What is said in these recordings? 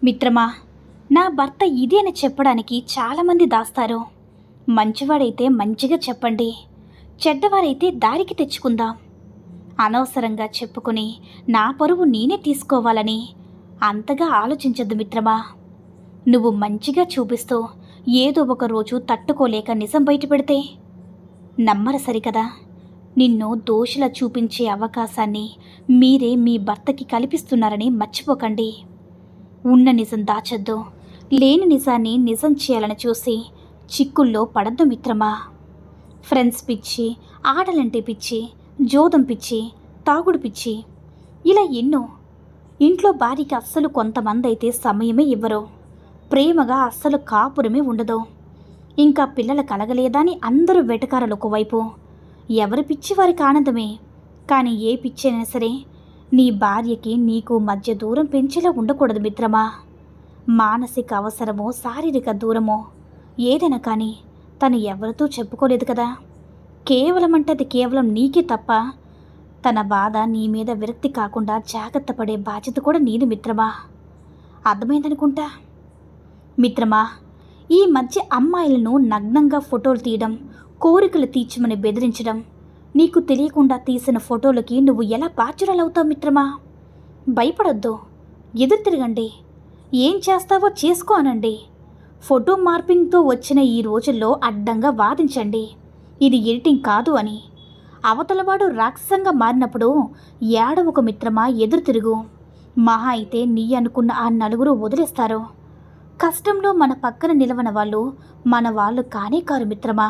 మిత్రమా, నా భర్త ఇది అని చెప్పడానికి చాలామంది దాస్తారు. మంచివాడైతే మంచిగా చెప్పండి, చెడ్డవారైతే దారికి తెచ్చుకుందాం. అనవసరంగా చెప్పుకుని నా పరువు నేనే తీసుకోవాలని అంతగా ఆలోచించద్దు మిత్రమా. నువ్వు మంచిగా చూపిస్తూ ఏదో ఒక రోజు తట్టుకోలేక నిజం బయటపెడితే నమ్మరు సరికదా. నిన్ను దోషిలా చూపించే అవకాశాన్ని మీరే మీ భర్తకి కల్పిస్తున్నారని మర్చిపోకండి. ఉన్న నిజం దాచొద్దు, లేని నిజాన్ని నిజం చేయాలని చూసి చిక్కుల్లో పడద్దు మిత్రమా. ఫ్రెండ్స్ పిచ్చి, ఆటలంటే పిచ్చి, జోదం పిచ్చి, తాగుడు పిచ్చి, ఇలా ఎన్నో. ఇంట్లో భార్యకి అస్సలు కొంతమంది అయితే సమయమే ఇవ్వరు, ప్రేమగా అస్సలు కాపురమే ఉండదు. ఇంకా పిల్లలు కలగలేదా అని అందరూ వెటకారాలు ఒకవైపు. ఎవరి పిచ్చి వారికి ఆనందమే. కానీ ఏ పిచ్చి అయినా సరే నీ భార్యకి నీకు మధ్య దూరం పెంచేలా ఉండకూడదు మిత్రమా. మానసిక అవసరమో శారీరక దూరమో ఏదైనా కానీ తను ఎవరితో చెప్పుకోలేదు కదా. కేవలం అంటే అది కేవలం నీకే తప్ప తన బాధ నీ మీద విరక్తి కాకుండా జాగ్రత్త పడే బాధ్యత కూడా నీది మిత్రమా. అర్థమైందనుకుంటా. మిత్రమా, ఈ మధ్య అమ్మాయిలను నగ్నంగా ఫోటోలు తీయడం, కోరికలు తీర్చమని బెదిరించడం, నీకు తెలియకుండా తీసిన ఫోటోలకి నువ్వు ఎలా బాధ్యురాలవుతావు మిత్రమా. భయపడొద్దు, ఎదురు తిరగండి. ఏం చేస్తావో చేసుకో అనండి. ఫోటో మార్పింగ్తో వచ్చిన ఈ రోజుల్లో అడ్డంగా వాదించండి, ఇది ఎడిటింగ్ కాదు అని. అవతలవాడు రాక్షసంగా మారినప్పుడు ఏడవకు మిత్రమా, ఎదురు తిరుగు. మహా అయితే నీ అనుకున్న ఆ నలుగురు వదిలేస్తారు. కష్టంలో మన పక్కన నిలవన వాళ్ళు మన వాళ్ళు కానే కారు మిత్రమా.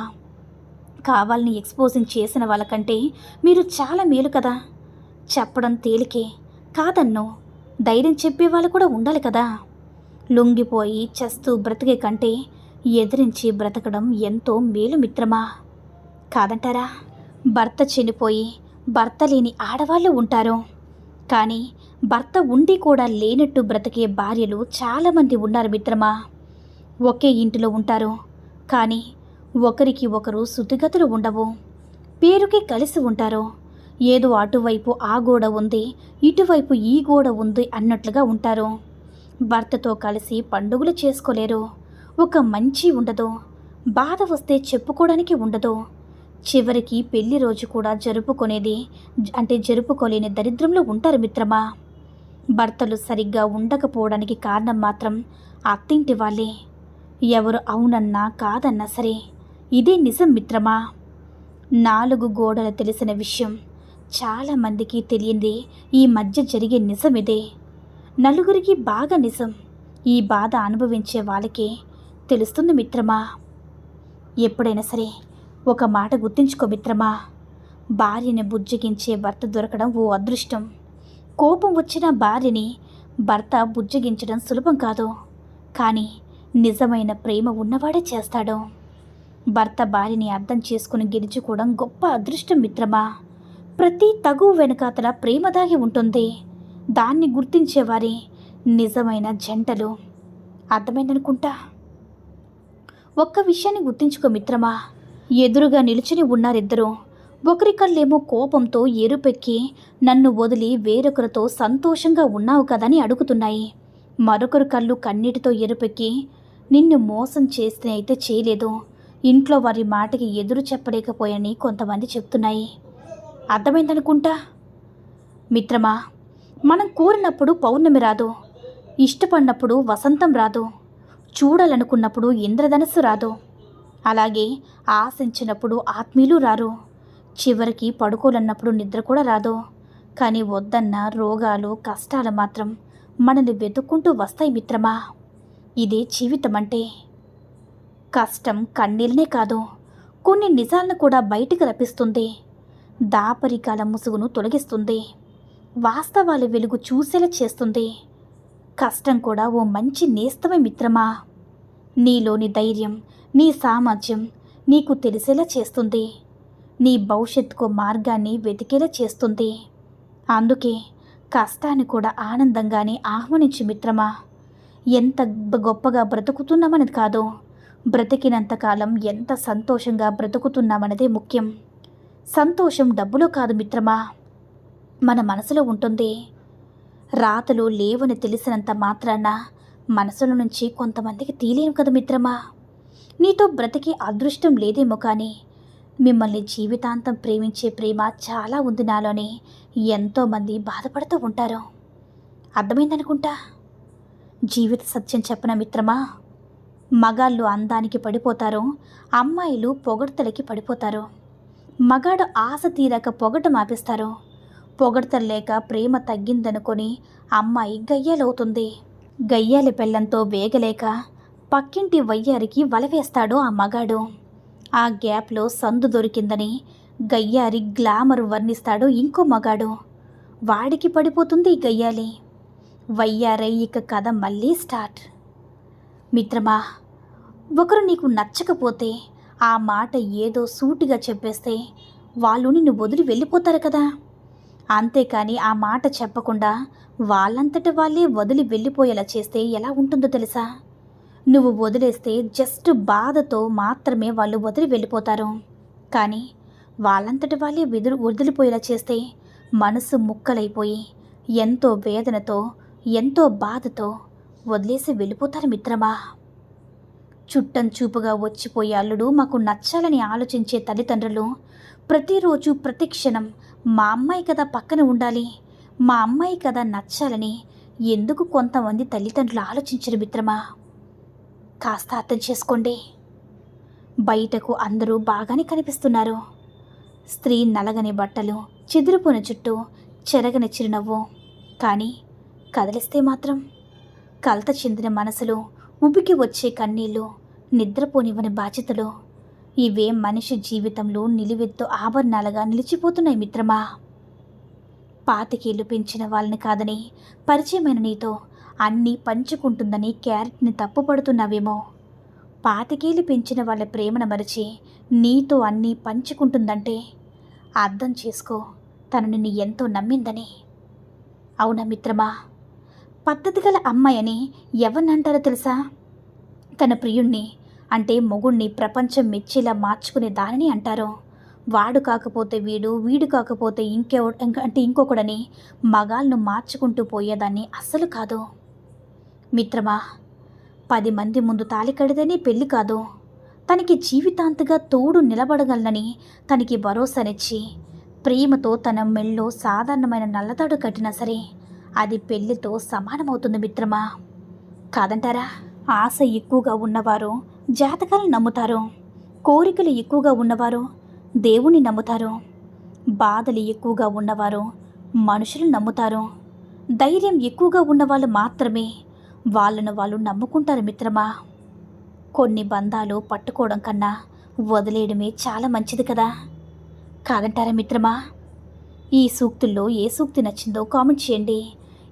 కావాలని ఎక్స్పోజింగ్ చేసిన వాళ్ళకంటే మీరు చాలా మేలు కదా. చెప్పడం తేలికే, కాదన్నో ధైర్యం చెప్పేవాళ్ళు కూడా ఉండాలి కదా. లొంగిపోయి చేస్తూ బ్రతికే కంటే ఎదిరించి బ్రతకడం ఎంతో మేలు మిత్రమా. కాదంటారా? భర్త చనిపోయి భర్త లేని ఆడవాళ్ళు ఉంటారు, కానీ భర్త ఉండి కూడా లేనట్టు బ్రతికే భార్యలు చాలామంది ఉన్నారు మిత్రమా. ఒకే ఇంటిలో ఉంటారు, కానీ ఒకరికి ఒకరు శుద్ధిగతులు ఉండవు. పేరుకి కలిసి ఉంటారు, ఏదో అటువైపు ఆ గోడ ఉంది, ఇటువైపు ఈ గోడ ఉంది అన్నట్లుగా ఉంటారు. భర్తతో కలిసి పండుగలు చేసుకోలేరు, ఒక మంచి ఉండదు, బాధ వస్తే చెప్పుకోవడానికి ఉండదు. చివరికి పెళ్లి రోజు కూడా జరుపుకోలేని దరిద్రంలో ఉంటారు మిత్రమా. భర్తలు సరిగ్గా ఉండకపోవడానికి కారణం మాత్రం అత్తింటి వాళ్ళే. ఎవరు అవునన్నా కాదన్నా సరే ఇదే నిజం మిత్రమా. 4 గోడలు తెలిసిన విషయం చాలామందికి తెలియంది ఈ మధ్య జరిగే నిజం ఇదే. నలుగురికి బాగా నిజం ఈ బాధ అనుభవించే వాళ్ళకే తెలుస్తుంది మిత్రమా. ఎప్పుడైనా సరే ఒక మాట గుర్తుంచుకో మిత్రమా, భార్యని బుజ్జగించే భర్త దొరకడం ఓ అదృష్టం. కోపం వచ్చిన భార్యని భర్త బుజ్జగించడం సులభం కాదు, కానీ నిజమైన ప్రేమ ఉన్నవాడే చేస్తాడు. భర్త భార్యని అర్థం చేసుకుని గెలుచుకోవడం గొప్ప అదృష్టం మిత్రమా. ప్రతి తగువ వెనుకాతల ప్రేమ దాగి ఉంటుంది, దాన్ని గుర్తించేవారే నిజమైన జంటలు. అర్థమైందనుకుంటా. ఒక్క విషయాన్ని గుర్తించుకో మిత్రమా, ఎదురుగా నిలుచుని ఉన్నారిద్దరూ. ఒకరి కళ్ళేమో కోపంతో ఎరుపెక్కి నన్ను వదిలి వేరొకరితో సంతోషంగా ఉన్నావు కదని అడుగుతున్నాయి. మరొకరు కళ్ళు కన్నీటితో ఎరుపెక్కి నిన్ను మోసం చేస్తే అయితే చేయలేదు, ఇంట్లో వారి మాటకి ఎదురు చెప్పలేకపోయాని కొంతమంది చెప్తున్నాయి. అర్థమైందనుకుంటా. మిత్రమా, మనం కోరినప్పుడు పౌర్ణమి రాదు, ఇష్టపడినప్పుడు వసంతం రాదు, చూడాలనుకున్నప్పుడు ఇంద్రధనస్సు రాదు, అలాగే ఆశించినప్పుడు ఆత్మీయులు రారు, చివరికి పడుకోలన్నప్పుడు నిద్ర కూడా రాదు. కానీ వద్దన్న రోగాలు కష్టాలు మాత్రం మనల్ని వెతుక్కుంటూ వస్తాయి మిత్రమా. ఇదే జీవితం అంటే. కష్టం కన్నీళ్ళనే కాదు, కొన్ని నిజాలను కూడా బయటికి రప్పిస్తుంది, దాపరికాల ముసుగును తొలగిస్తుంది, వాస్తవాల వెలుగు చూసేలా చేస్తుంది. కష్టం కూడా ఓ మంచి నేస్తమే మిత్రమా. నీలోని ధైర్యం, నీ సామర్థ్యం నీకు తెలిసేలా చేస్తుంది, నీ భవిష్యత్తుకు మార్గాన్ని వెతికేలా చేస్తుంది. అందుకే కష్టాన్ని కూడా ఆనందంగానే ఆహ్వానించు మిత్రమా. ఎంత గొప్పగా బ్రతుకుతున్నామనేది కాదు, బ్రతికినంతకాలం ఎంత సంతోషంగా బ్రతుకుతున్నామనేదే ముఖ్యం. సంతోషం డబ్బులో కాదు మిత్రమా, మన మనసులో ఉంటుంది. రాతలు లేవని తెలిసినంత మాత్రాన మనసుల నుంచి కొంతమందికి తీలేను కదా మిత్రమా. నీతో బ్రతికే అదృష్టం లేదేమో కానీ మిమ్మల్ని జీవితాంతం ప్రేమించే ప్రేమ చాలా ఉంది నాలోని ఎంతోమంది బాధపడుతూ ఉంటారు. అర్థమైందనుకుంటా. జీవిత సత్యం చెప్పన మిత్రమా, మగాళ్ళు అందానికి పడిపోతారు, అమ్మాయిలు పొగడ్తలకి పడిపోతారు. మగాడు ఆశ తీరాక పొగటం ఆపేస్తారు. పొగడ్తలేక ప్రేమ తగ్గిందనుకొని అమ్మాయి గయ్యాలవుతుంది. గయ్యాలి పెళ్ళంతో వేగలేక పక్కింటి వయ్యారికి వలవేస్తాడు ఆ మగాడు. ఆ గ్యాప్లో సందు దొరికిందని గయ్యారి గ్లామర్ వర్ణిస్తాడు ఇంకో మగాడు. వాడికి పడిపోతుంది గయ్యాలి. వయ్యారై ఇక కథ మళ్ళీ స్టార్ట్. మిత్రమా, ఒకరు నీకు నచ్చకపోతే ఆ మాట ఏదో సూటిగా చెప్పేస్తే వాళ్ళు నిన్ను వదిలి వెళ్ళిపోతారు కదా. అంతేకాని ఆ మాట చెప్పకుండా వాళ్ళంతట వాళ్ళే వదిలి వెళ్ళిపోయేలా చేస్తే ఎలా ఉంటుందో తెలుసా. నువ్వు వదిలేస్తే జస్ట్ బాధతో మాత్రమే వాళ్ళు వదిలి వెళ్ళిపోతారు. కానీ వాళ్ళంతట వాళ్ళే వదిలిపోయేలా చేస్తే మనసు ముక్కలైపోయి ఎంతో వేదనతో ఎంతో బాధతో వదిలేసి వెళ్ళిపోతారు మిత్రమా. చుట్టం చూపుగా వచ్చిపోయే అల్లుడు మాకు నచ్చాలని ఆలోచించే తల్లిదండ్రులు ప్రతిరోజు ప్రతి క్షణం మా అమ్మాయి కదా పక్కన ఉండాలి, మా అమ్మాయి కదా నచ్చాలని ఎందుకు కొంతమంది తల్లిదండ్రులు ఆలోచించరు మిత్రమా. కాస్త అర్థం చేసుకోండి. బయటకు అందరూ బాగానే కనిపిస్తున్నారు. స్త్రీ నలగని బట్టలు, చెదిరిపోయిన చుట్టూ, చెరగని చిరునవ్వు. కానీ కదిలిస్తే మాత్రం కలత చెందిన మనసులు, ఉబికి వచ్చే కన్నీళ్ళు, నిద్రపోనివ్వని బాధ్యతలు, ఇవే మనిషి జీవితంలో నిలువెత్తు ఆభరణాలుగా నిలిచిపోతున్నాయి మిత్రమా. పాతికేళ్లు పెంచిన వాళ్ళని కాదని పరిచయమైన నీతో అన్నీ పంచుకుంటుందని క్యారెట్ని తప్పుపడుతున్నావేమో. పాతికేళ్లు పెంచిన వాళ్ళ ప్రేమను మరిచి నీతో అన్నీ పంచుకుంటుందంటే అర్థం చేసుకో, తను నిన్ను ఎంతో నమ్మిందని. అవునా మిత్రమా, పద్ధతి గల అమ్మాయని ఎవరినంటారో తెలుసా? తన ప్రియుణ్ణి అంటే మొగుణ్ణి ప్రపంచం మెచ్చేలా మార్చుకునే దానిని అంటారు. వాడు కాకపోతే వీడు, వీడు కాకపోతే ఇంకొకడని మగాళ్ళను మార్చుకుంటూ పోయేదాన్ని అస్సలు కాదు. మిత్రమా, 10 మంది ముందు తాళి కడితేనే పెళ్ళి కాదు. తనకి జీవితాంతగా తోడు నిలబడగలనని తనకి భరోసానిచ్చి ప్రేమతో తన మెళ్ళో సాధారణమైన నల్లతాడు కట్టినా సరే అది పెళ్లితో సమానమవుతుంది మిత్రమా. కాదంటారా? ఆశ ఎక్కువగా ఉన్నవారు జాతకాలను నమ్ముతారు, కోరికలు ఎక్కువగా ఉన్నవారు దేవుణ్ణి నమ్ముతారు, బాధలు ఎక్కువగా ఉన్నవారు మనుషులు నమ్ముతారు, ధైర్యం ఎక్కువగా ఉన్నవాళ్ళు మాత్రమే వాళ్ళను వాళ్ళు నమ్ముకుంటారు మిత్రమా. కొన్ని బంధాలు పట్టుకోవడం కన్నా వదిలేయడమే చాలా మంచిది కదా. కాదంటారా మిత్రమా? ఈ సూక్తుల్లో ఏ సూక్తి నచ్చిందో కామెంట్ చేయండి.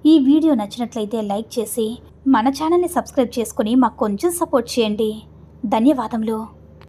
ఈ వీడియో నచ్చినట్లయితే లైక్ చేసి మన ఛానల్ని సబ్స్క్రైబ్ చేసుకొని మాకు కొంచెం సపోర్ట్ చేయండి. ధన్యవాదములు.